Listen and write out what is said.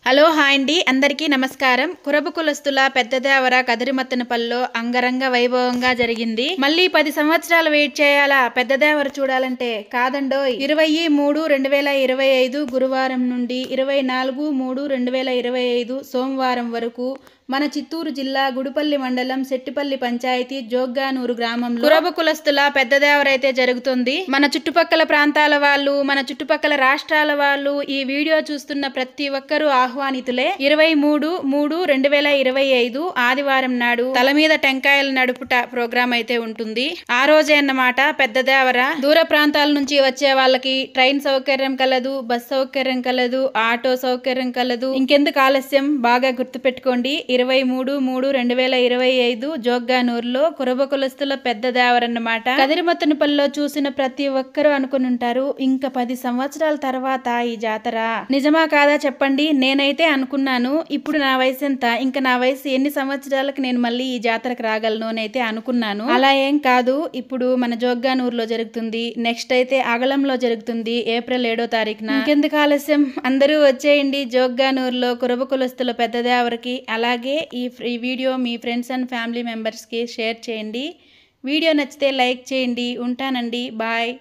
Hello hi అండి, అందరికీ నమస్కారం. కురబ కులస్తుల పెద్దదేవర కదిరిమత్తనపల్లిలో అంగరంగ వైభవంగా జరిగింది. మళ్ళీ 10 సంవత్సరాలు వెయిట్ చేయాలా పెద్దదేవర చూడాలంటే? కాదండోయ్. 20-3-2025 గురువారం నుండి 24-3-2025 సోమవారం వరకు మన చిత్తూరు జిల్లా గుడిపల్లి మండలం శెట్టిపల్లి పంచాయతీ జోగ్గానూరు గ్రామంలో కురబ కులస్తుల పెద్దదేవర అయితే జరుగుతుంది. మన చుట్టుపక్కల ప్రాంతాల వాళ్ళు, మన చుట్టుపక్కల రాష్ట్రాల వాళ్ళు ఈ వీడియో చూస్తున్న ప్రతి ఒక్కరూ ఆహ్వానితులే. 23-3-2025 ఆదివారం నాడు తల మీద టెంకాయలు నడుపుట ప్రోగ్రాం అయితే ఉంటుంది. ఆ రోజే అన్నమాట పెద్దదేవర. దూర ప్రాంతాల నుంచి వచ్చే వాళ్ళకి ట్రైన్ సౌకర్యం కలదు, బస్ సౌకర్యం కలదు, ఆటో సౌకర్యం కలదు. ఇంకెందుకు ఆలస్యం, బాగా గుర్తు పెట్టుకోండి. 23-3-2025 జోగ్గానూరులో కురబ కులస్తుల పెద్దదేవర అన్నమాట. కదిరిమత్తనపల్లిలో చూసిన ప్రతి ఒక్కరూ అనుకుని ఉంటారు, ఇంకా 10 సంవత్సరాల తర్వాత ఈ జాతర నిజమా కాదా చెప్పండి. నేనైతే అనుకున్నాను, ఇప్పుడు నా వయసు ఎంత, ఇంకా నా వయసు ఎన్ని సంవత్సరాలకు నేను మళ్ళీ ఈ జాతరకు రాగలను అని అయితే అనుకున్నాను. అలా ఏం కాదు, ఇప్పుడు మన జోగ్గానూరులో జరుగుతుంది. నెక్స్ట్ అయితే అగలంలో జరుగుతుంది ఏప్రిల్ 7వ తారీఖున. ఇంకెందుకు ఆలస్యం, అందరూ వచ్చేయండి జోగ్గానూరులో కురబ కులస్తుల పెద్దదేవరకి. అలాగే ఈ video me friends and family మెంబర్స్కి షేర్ చేయండి. వీడియో నచ్చితే లైక్ చేయండి. ఉంటానండి, బాయ్.